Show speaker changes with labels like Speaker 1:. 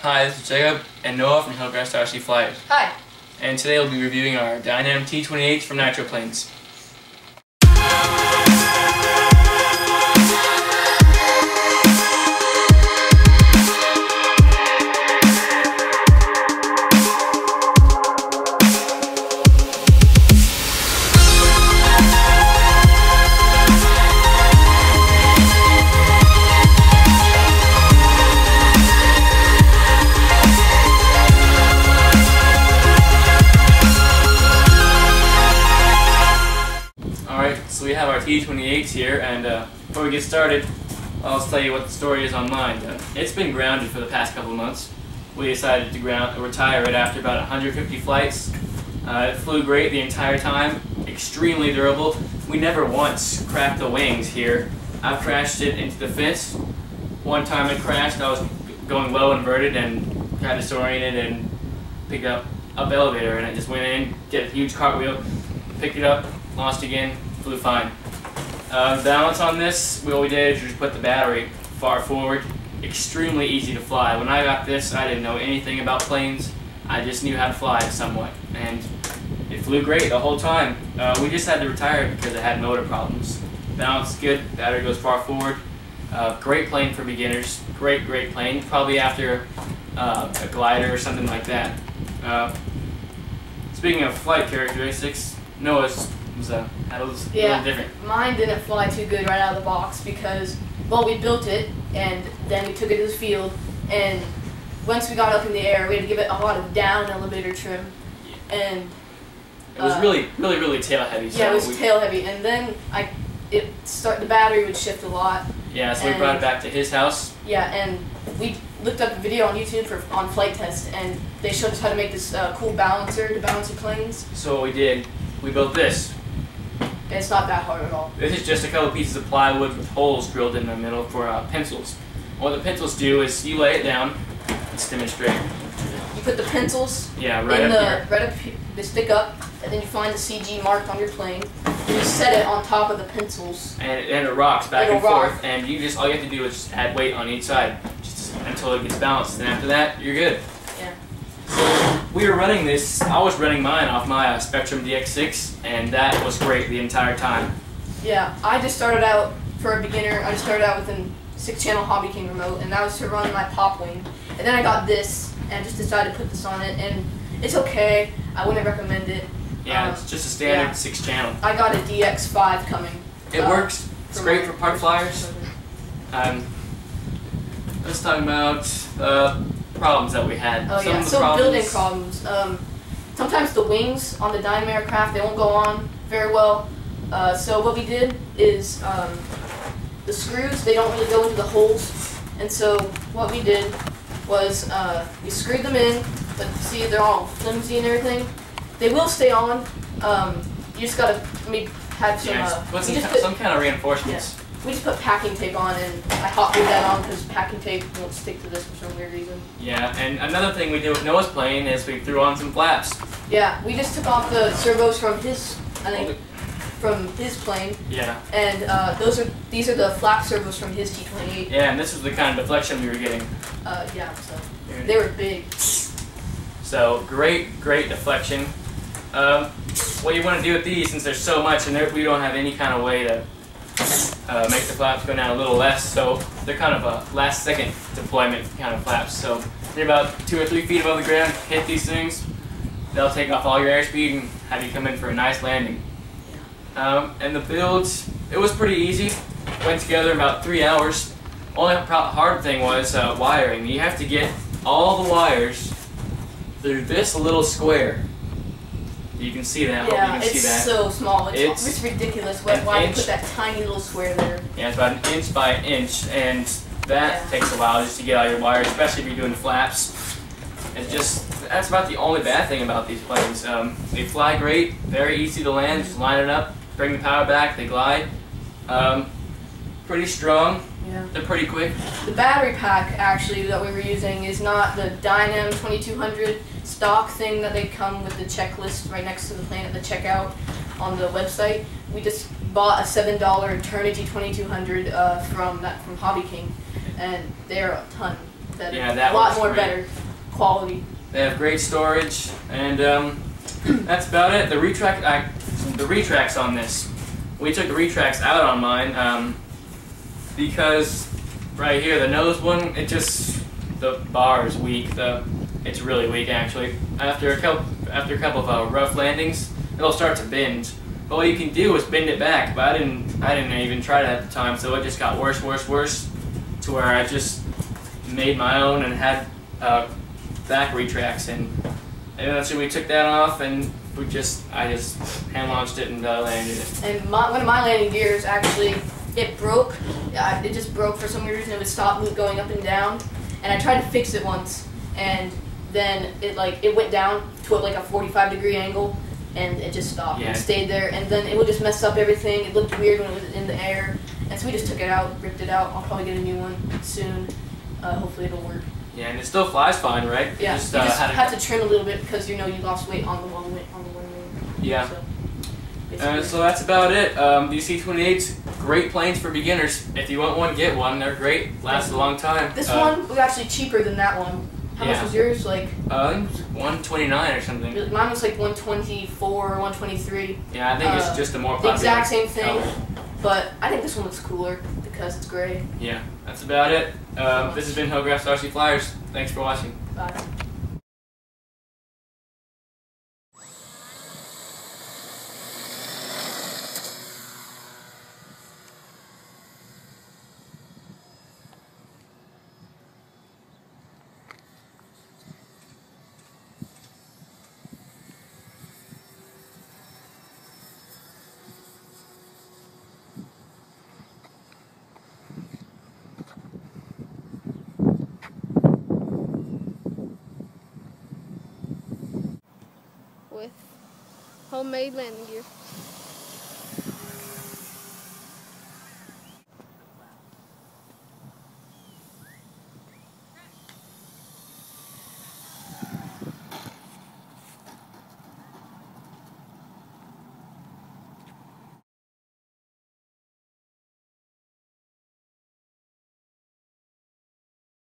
Speaker 1: Hi, this is Jacob and Noah from Hillcrest RC Flyers.
Speaker 2: Hi.
Speaker 1: And today we'll be reviewing our Dynam T-28s from nitroplanes. So we have our T-28s here, and before we get started, I'll tell you what the story is on mine. It's been grounded for the past couple of months. We decided to retire it after about 150 flights. It flew great the entire time, extremely durable. We never once cracked the wings here. I've crashed it into the fence. One time it crashed, I was going low inverted and got disoriented and picked up elevator, and I just went in, did a huge cartwheel, picked it up, launched again, flew fine. Balance on this, what we did is just put the battery far forward. Extremely easy to fly. When I got this, I didn't know anything about planes. I just knew how to fly it somewhat, and it flew great the whole time. We just had to retire it because it had motor problems. Balance good, battery goes far forward. Great plane for beginners. Great plane. Probably after a glider or something like that. Speaking of flight characteristics, Noah's was a little different.
Speaker 2: Mine didn't fly too good right out of the box because, well, we built it and then we took it to the field, and once we got up in the air, we had to give it a lot of down elevator trim, and
Speaker 1: it was really tail heavy. So
Speaker 2: yeah, it was tail heavy, and then the battery would shift a lot.
Speaker 1: Yeah, so we brought it back to his house.
Speaker 2: Yeah, and we looked up a video on YouTube on flight test, and they showed us how to make this cool balancer to balance your planes.
Speaker 1: So what we did, we built this.
Speaker 2: It's not that hard at all.
Speaker 1: This is just a couple pieces of plywood with holes drilled in the middle for pencils. What the pencils do is you lay it down. Let's demonstrate.
Speaker 2: You put the pencils they stick up, and then you find the CG marked on your plane. You just set it on top of the pencils. And
Speaker 1: it rocks back and forth, and all you have to do is just add weight on each side just until it gets balanced, and after that, you're good.
Speaker 2: Yeah.
Speaker 1: So we were running this. I was running mine off my Spectrum DX6, and that was great the entire time.
Speaker 2: Yeah, I just started out for a beginner. I just started out with a 6-channel Hobby King remote, and that was to run my pop wing. And then I got this, and just decided to put this on it, and it's okay. I wouldn't recommend it.
Speaker 1: Yeah, it's just a standard 6-channel.
Speaker 2: I got a DX5 coming.
Speaker 1: It works. It's great for park flyers. Let's talk about problems that we had.
Speaker 2: Oh yeah, so building problems. Sometimes the wings on the Dynam aircraft, they won't go on very well. So what we did is the screws, they don't really go into the holes. And so what we did was we screwed them in, but see, they're all flimsy and everything. They will stay on. You just gotta maybe have some
Speaker 1: some kind of reinforcements.
Speaker 2: Yeah. We just put packing tape on, and I hot glued that on because packing tape won't stick to this for some weird reason.
Speaker 1: Yeah, and another thing we did with Noah's plane is we threw on some flaps.
Speaker 2: Yeah, we just took off the servos from his, from his plane. Yeah. And these are the flap servos from his T-28.
Speaker 1: Yeah, and this is the kind of deflection we were getting.
Speaker 2: Yeah, so they were big.
Speaker 1: So great deflection. What you want to do with these, since there's so much, and we don't have any kind of way to make the flaps go down a little less, so they're kind of a last-second deployment kind of flaps. So they're about 2 or 3 feet above the ground. Hit these things, they'll take off all your airspeed and have you come in for a nice landing. And the builds, it was pretty easy. Went together in about 3 hours. Only hard thing was wiring. You have to get all the wires through this little square. You can see that.
Speaker 2: Yeah,
Speaker 1: I hope you can see that.
Speaker 2: It's so small. It's ridiculous. Why you put that tiny little square there?
Speaker 1: Yeah, it's about 1 inch by 1 inch, and that takes a while just to get all your wires, especially if you're doing flaps. That's about the only bad thing about these planes. They fly great, very easy to land. Just line it up, bring the power back, they glide. Pretty strong. Yeah. They're pretty quick.
Speaker 2: The battery pack actually that we were using is not the Dynam 2200 stock thing that they come with the checklist right next to the plane at the checkout on the website. We just bought a $7 Eternity 2200 from Hobby King, and they're a ton. better.
Speaker 1: Yeah, that
Speaker 2: a lot
Speaker 1: works
Speaker 2: more
Speaker 1: great.
Speaker 2: better quality.
Speaker 1: They have great storage, and that's about it. The retracts on this. We took the retracts out on mine because right here, the nose one, the bar is weak. It's really weak actually. After a couple of rough landings, it'll start to bend. But what you can do is bend it back. But I didn't even try that at the time, so it just got worse, to where I just made my own and had back retracts, and so we took that off, and I just hand launched it and landed it.
Speaker 2: And one of my landing gears actually, it broke. It just broke for some reason. It would stop me going up and down, and I tried to fix it once, and then it went down to like a 45-degree angle, and it just stopped.
Speaker 1: Yeah.
Speaker 2: And stayed there, and then it would just mess up everything. It looked weird when it was in the air, and so we just took it out, ripped it out. I'll probably get a new one soon. Hopefully it'll work.
Speaker 1: Yeah, and it still flies fine, right?
Speaker 2: Yeah,
Speaker 1: you just
Speaker 2: had to trim a little bit because you lost weight on the one wing.
Speaker 1: Yeah.
Speaker 2: So,
Speaker 1: so that's about it. These T-28s, great planes for beginners. If you want one, get one. They're great. Last a long time.
Speaker 2: This one was actually cheaper than that one. How much was yours?
Speaker 1: I think it was 129 or something.
Speaker 2: Mine was like 124 or 123.
Speaker 1: Yeah, I think it's just a more
Speaker 2: the
Speaker 1: popular
Speaker 2: exact same thing,
Speaker 1: color.
Speaker 2: but I think this one looks cooler because it's gray.
Speaker 1: Yeah, that's about it. This has been Hillgraph's RC Flyers. Thanks for watching.
Speaker 2: Bye.
Speaker 3: With homemade landing gear.